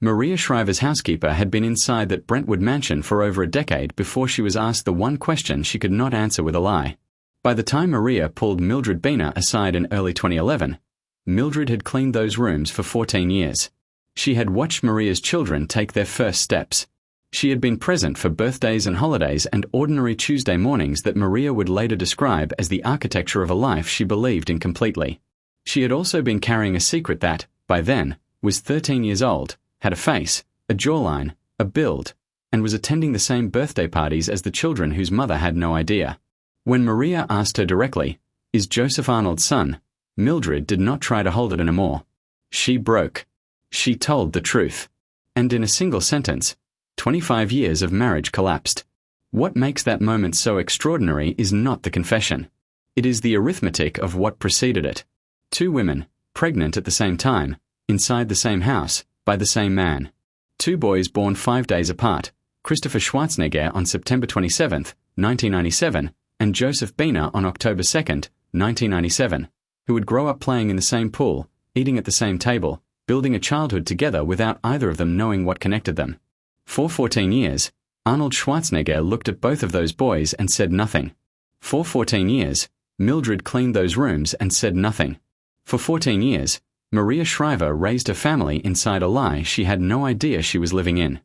Maria Shriver's housekeeper had been inside that Brentwood mansion for over a decade before she was asked the one question she could not answer with a lie. By the time Maria pulled Mildred Beener aside in early 2011, Mildred had cleaned those rooms for 14 years. She had watched Maria's children take their first steps. She had been present for birthdays and holidays and ordinary Tuesday mornings that Maria would later describe as the architecture of a life she believed in completely. She had also been carrying a secret that, by then, was 13 years old, had a face, a jawline, a build, and was attending the same birthday parties as the children whose mother had no idea. When Maria asked her directly, "Is Joseph Arnold's son?" Mildred did not try to hold it anymore. She broke. She told the truth. And in a single sentence, 25 years of marriage collapsed. What makes that moment so extraordinary is not the confession. It is the arithmetic of what preceded it. 2 women, pregnant at the same time, inside the same house, by the same man. 2 boys born 5 days apart, Christopher Schwarzenegger on September 27, 1997, and Joseph Beener on October 2, 1997, who would grow up playing in the same pool, eating at the same table, building a childhood together without either of them knowing what connected them. For 14 years, Arnold Schwarzenegger looked at both of those boys and said nothing. For 14 years, Mildred cleaned those rooms and said nothing. For 14 years, Maria Shriver raised her family inside a lie she had no idea she was living in.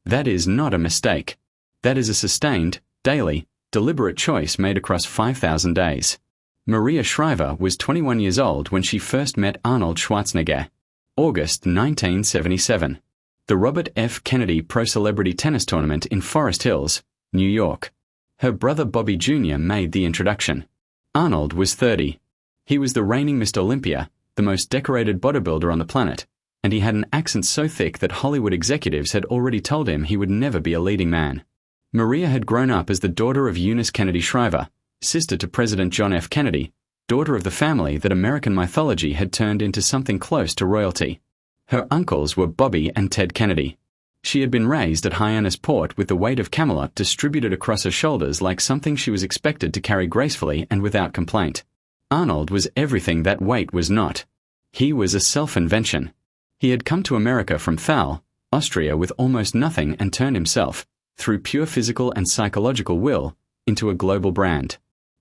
That is not a mistake. That is a sustained, daily, deliberate choice made across 5,000 days. Maria Shriver was 21 years old when she first met Arnold Schwarzenegger. August 1977. The Robert F. Kennedy Pro Celebrity Tennis Tournament in Forest Hills, New York. Her brother Bobby Jr. made the introduction. Arnold was 30. He was the reigning Mr. Olympia, the most decorated bodybuilder on the planet, and he had an accent so thick that Hollywood executives had already told him he would never be a leading man. Maria had grown up as the daughter of Eunice Kennedy Shriver, sister to President John F. Kennedy, daughter of the family that American mythology had turned into something close to royalty. Her uncles were Bobby and Ted Kennedy. She had been raised at Hyannis Port with the weight of Camelot distributed across her shoulders like something she was expected to carry gracefully and without complaint. Arnold was everything that weight was not. He was a self-invention. He had come to America from Thal, Austria with almost nothing and turned himself, through pure physical and psychological will, into a global brand.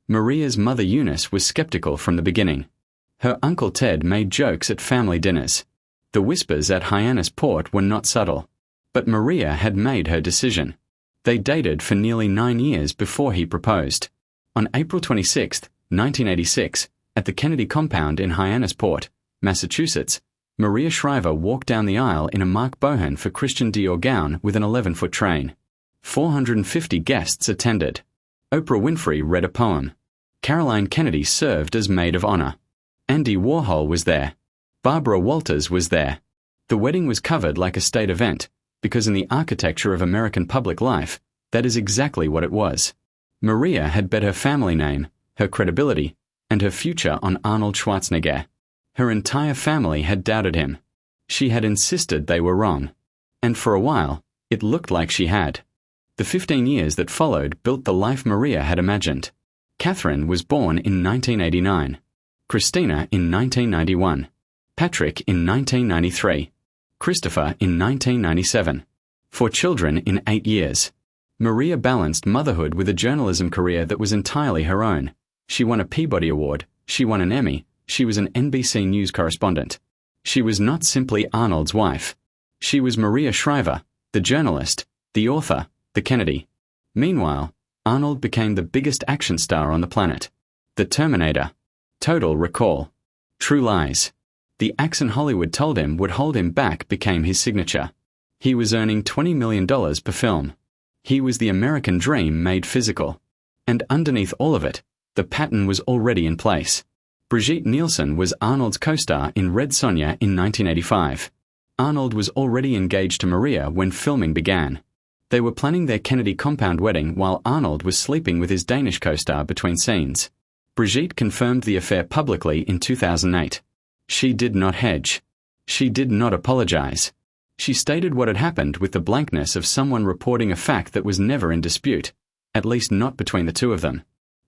Maria's mother Eunice was skeptical from the beginning. Her uncle Ted made jokes at family dinners. The whispers at Hyannis Port were not subtle. But Maria had made her decision. They dated for nearly 9 years before he proposed. On April 26, 1986, at the Kennedy compound in Hyannis Port, Massachusetts, Maria Shriver walked down the aisle in a Marc Bohan for Christian Dior gown with an 11-foot train. 450 guests attended. Oprah Winfrey read a poem. Caroline Kennedy served as maid of honor. Andy Warhol was there. Barbara Walters was there. The wedding was covered like a state event, because in the architecture of American public life, that is exactly what it was. Maria had bet her family name, her credibility, and her future on Arnold Schwarzenegger. Her entire family had doubted him. She had insisted they were wrong. And for a while, it looked like she had. The 15 years that followed built the life Maria had imagined. Catherine was born in 1989. Christina in 1991. Patrick in 1993. Christopher in 1997. 4 children in 8 years. Maria balanced motherhood with a journalism career that was entirely her own. She won a Peabody Award, she won an Emmy, she was an NBC News correspondent. She was not simply Arnold's wife. She was Maria Shriver, the journalist, the author, the Kennedy. Meanwhile, Arnold became the biggest action star on the planet. The Terminator. Total Recall. True Lies. The accent Hollywood told him would hold him back became his signature. He was earning $20 million per film. He was the American dream made physical. And underneath all of it, the pattern was already in place. Brigitte Nielsen was Arnold's co-star in Red Sonja in 1985. Arnold was already engaged to Maria when filming began. They were planning their Kennedy compound wedding while Arnold was sleeping with his Danish co-star between scenes. Brigitte confirmed the affair publicly in 2008. She did not hedge. She did not apologize. She stated what had happened with the blankness of someone reporting a fact that was never in dispute, at least not between the two of them.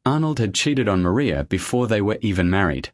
Arnold had cheated on Maria before they were even married.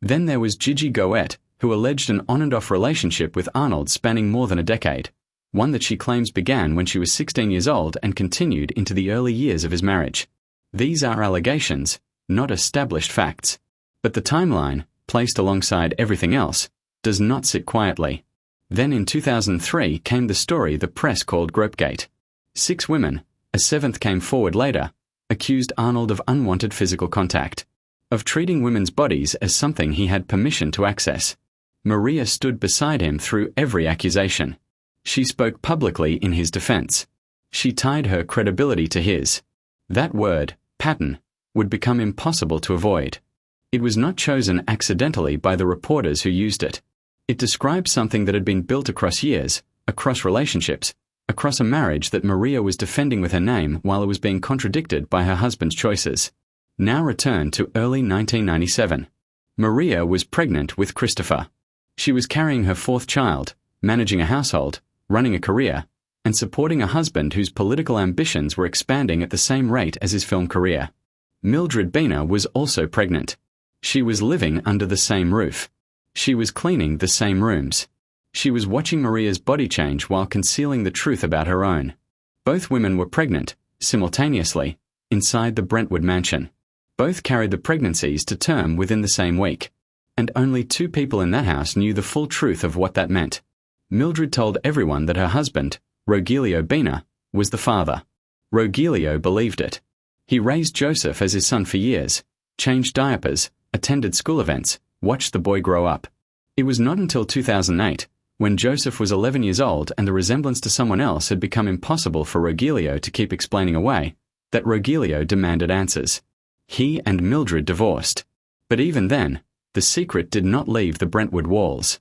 Then there was Gigi Goet, who alleged an on-and-off relationship with Arnold spanning more than a decade, one that she claims began when she was 16 years old and continued into the early years of his marriage. These are allegations, not established facts. But the timeline, placed alongside everything else, does not sit quietly. Then in 2003 came the story the press called Gropegate. 6 women, a 7th came forward later, accused Arnold of unwanted physical contact, of treating women's bodies as something he had permission to access. Maria stood beside him through every accusation. She spoke publicly in his defense. She tied her credibility to his. That word, pattern, would become impossible to avoid. It was not chosen accidentally by the reporters who used it. It described something that had been built across years, across relationships, across a marriage that Maria was defending with her name while it was being contradicted by her husband's choices. Now return to early 1997. Maria was pregnant with Christopher. She was carrying her 4th child, managing a household, running a career, and supporting a husband whose political ambitions were expanding at the same rate as his film career. Mildred Bina was also pregnant. She was living under the same roof. She was cleaning the same rooms. She was watching Maria's body change while concealing the truth about her own. Both women were pregnant, simultaneously, inside the Brentwood mansion. Both carried the pregnancies to term within the same week. And only 2 people in that house knew the full truth of what that meant. Mildred told everyone that her husband, Rogelio Bina, was the father. Rogelio believed it. He raised Joseph as his son for years, changed diapers, attended school events, watched the boy grow up. It was not until 2008, when Joseph was 11 years old and the resemblance to someone else had become impossible for Rogelio to keep explaining away, that Rogelio demanded answers. He and Mildred divorced. But even then, the secret did not leave the Brentwood walls.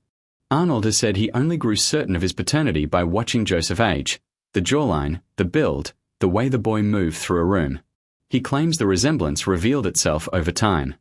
Arnold has said he only grew certain of his paternity by watching Joseph age, the jawline, the build, the way the boy moved through a room. He claims the resemblance revealed itself over time.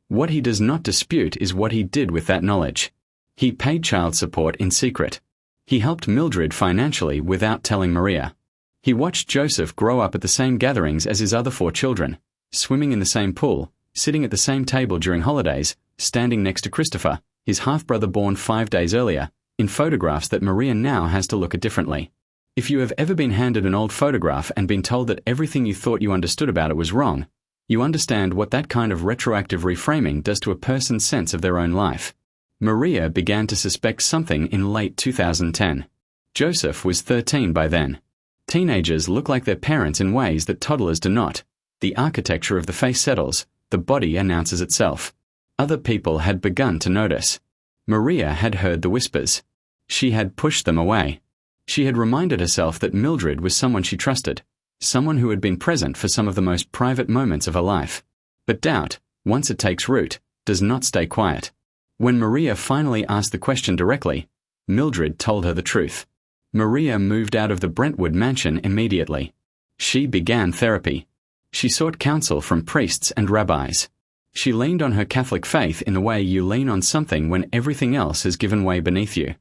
What he does not dispute is what he did with that knowledge. He paid child support in secret. He helped Mildred financially without telling Maria. He watched Joseph grow up at the same gatherings as his other 4 children, swimming in the same pool, sitting at the same table during holidays, standing next to Christopher, his half-brother born 5 days earlier, in photographs that Maria now has to look at differently. If you have ever been handed an old photograph and been told that everything you thought you understood about it was wrong, you understand what that kind of retroactive reframing does to a person's sense of their own life. Maria began to suspect something in late 2010. Joseph was 13 by then. Teenagers look like their parents in ways that toddlers do not. The architecture of the face settles, the body announces itself. Other people had begun to notice. Maria had heard the whispers. She had pushed them away. She had reminded herself that Mildred was someone she trusted, someone who had been present for some of the most private moments of her life. But doubt, once it takes root, does not stay quiet. When Maria finally asked the question directly, Mildred told her the truth. Maria moved out of the Brentwood mansion immediately. She began therapy. She sought counsel from priests and rabbis. She leaned on her Catholic faith in the way you lean on something when everything else has given way beneath you.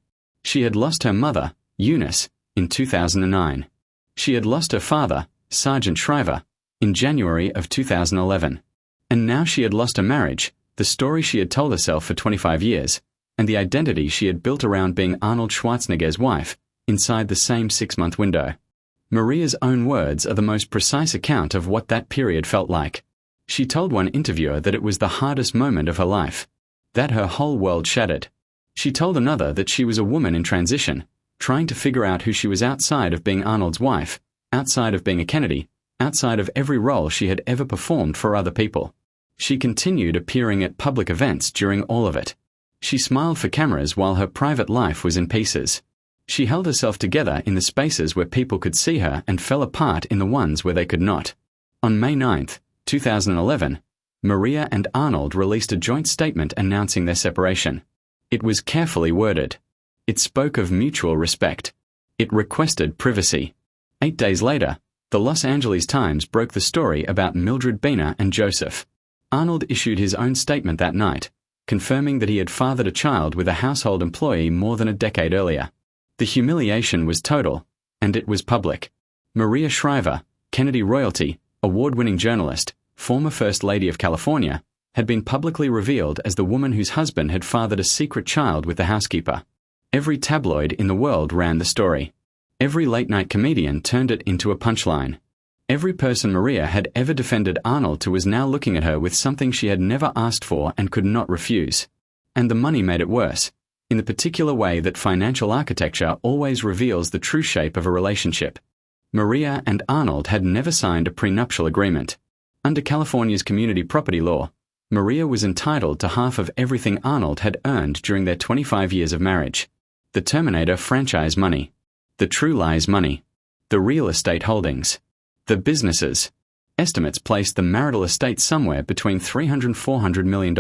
She had lost her mother, Eunice, in 2009. She had lost her father, Sergeant Shriver, in January of 2011. And now she had lost her marriage, the story she had told herself for 25 years, and the identity she had built around being Arnold Schwarzenegger's wife, inside the same 6-month window. Maria's own words are the most precise account of what that period felt like. She told one interviewer that it was the hardest moment of her life, that her whole world shattered. She told another that she was a woman in transition, trying to figure out who she was outside of being Arnold's wife, outside of being a Kennedy, outside of every role she had ever performed for other people. She continued appearing at public events during all of it. She smiled for cameras while her private life was in pieces. She held herself together in the spaces where people could see her and fell apart in the ones where they could not. On May 9, 2011, Maria and Arnold released a joint statement announcing their separation. It was carefully worded. It spoke of mutual respect. It requested privacy. 8 days later, the Los Angeles Times broke the story about Mildred Bina and Joseph. Arnold issued his own statement that night, confirming that he had fathered a child with a household employee more than a decade earlier. The humiliation was total, and it was public. Maria Shriver, Kennedy royalty, award-winning journalist, former First Lady of California, had been publicly revealed as the woman whose husband had fathered a secret child with the housekeeper. Every tabloid in the world ran the story. Every late-night comedian turned it into a punchline. Every person Maria had ever defended Arnold to was now looking at her with something she had never asked for and could not refuse. And the money made it worse, in the particular way that financial architecture always reveals the true shape of a relationship. Maria and Arnold had never signed a prenuptial agreement. Under California's community property law, Maria was entitled to half of everything Arnold had earned during their 25 years of marriage. The Terminator franchise money. The True Lies money. The real estate holdings. The businesses. Estimates placed the marital estate somewhere between $300 and $400 million.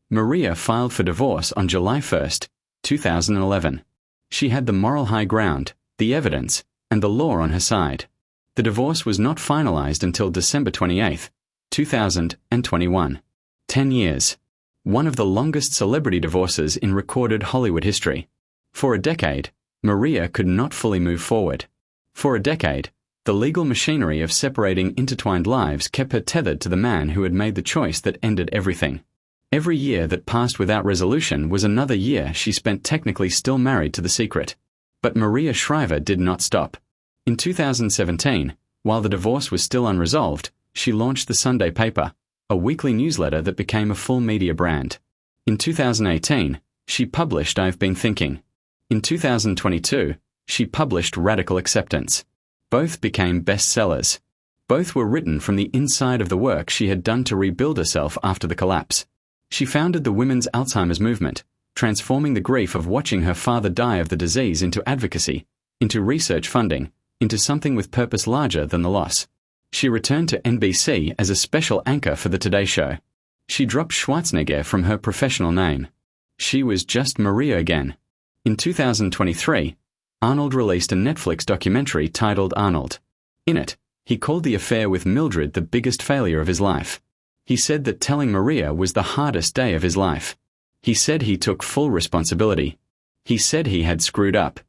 Maria filed for divorce on July 1, 2011. She had the moral high ground, the evidence, and the law on her side. The divorce was not finalized until December 28, 2021. 10 years. One of the longest celebrity divorces in recorded Hollywood history. For a decade, Maria could not fully move forward. For a decade, the legal machinery of separating intertwined lives kept her tethered to the man who had made the choice that ended everything. Every year that passed without resolution was another year she spent technically still married to the secret. But Maria Shriver did not stop. In 2017, while the divorce was still unresolved, she launched the Sunday paper, a weekly newsletter that became a full media brand. In 2018, she published I've Been Thinking. In 2022, she published Radical Acceptance. Both became bestsellers. Both were written from the inside of the work she had done to rebuild herself after the collapse. She founded the Women's Alzheimer's Movement, transforming the grief of watching her father die of the disease into advocacy, into research funding, into something with purpose larger than the loss. She returned to NBC as a special anchor for The Today Show. She dropped Schwarzenegger from her professional name. She was just Maria again. In 2023, Arnold released a Netflix documentary titled Arnold. In it, he called the affair with Mildred the biggest failure of his life. He said that telling Maria was the hardest day of his life. He said he took full responsibility. He said he had screwed up.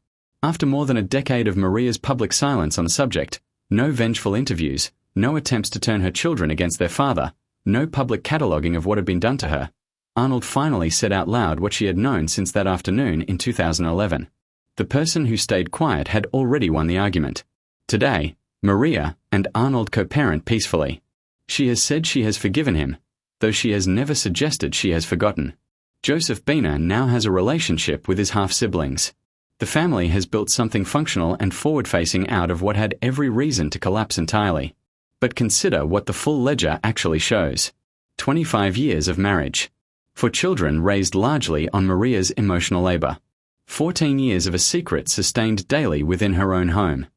After more than a decade of Maria's public silence on the subject, no vengeful interviews, no attempts to turn her children against their father, no public cataloguing of what had been done to her, Arnold finally said out loud what she had known since that afternoon in 2011. The person who stayed quiet had already won the argument. Today, Maria and Arnold co-parent peacefully. She has said she has forgiven him, though she has never suggested she has forgotten. Joseph Bina now has a relationship with his half-siblings. The family has built something functional and forward-facing out of what had every reason to collapse entirely. But consider what the full ledger actually shows. 25 years of marriage. For children raised largely on Maria's emotional labor. 14 years of a secret sustained daily within her own home.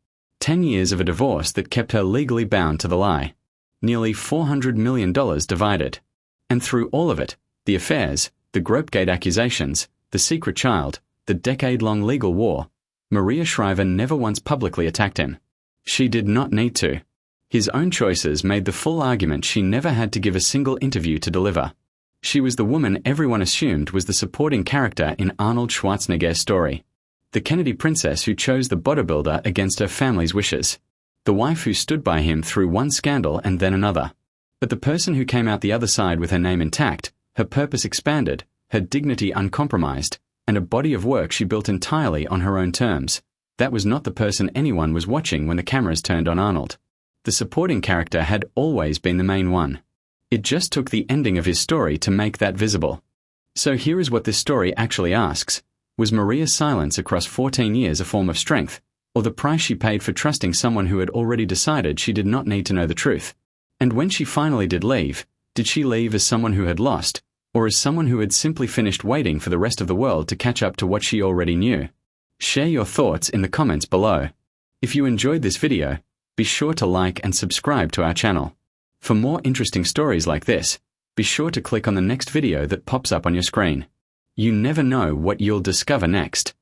10 years of a divorce that kept her legally bound to the lie. Nearly $400 million divided. And through all of it, the affairs, the Gropegate accusations, the secret child, the decade-long legal war, Maria Shriver never once publicly attacked him. She did not need to. His own choices made the full argument she never had to give a single interview to deliver. She was the woman everyone assumed was the supporting character in Arnold Schwarzenegger's story. The Kennedy princess who chose the bodybuilder against her family's wishes. The wife who stood by him through one scandal and then another. But the person who came out the other side with her name intact, her purpose expanded, her dignity uncompromised, and a body of work she built entirely on her own terms. That was not the person anyone was watching when the cameras turned on Arnold. The supporting character had always been the main one. It just took the ending of his story to make that visible. So here is what this story actually asks. Was Maria's silence across 14 years a form of strength, or the price she paid for trusting someone who had already decided she did not need to know the truth? And when she finally did she leave as someone who had lost, or as someone who had simply finished waiting for the rest of the world to catch up to what she already knew? Share your thoughts in the comments below. If you enjoyed this video, be sure to like and subscribe to our channel. For more interesting stories like this, be sure to click on the next video that pops up on your screen. You never know what you'll discover next.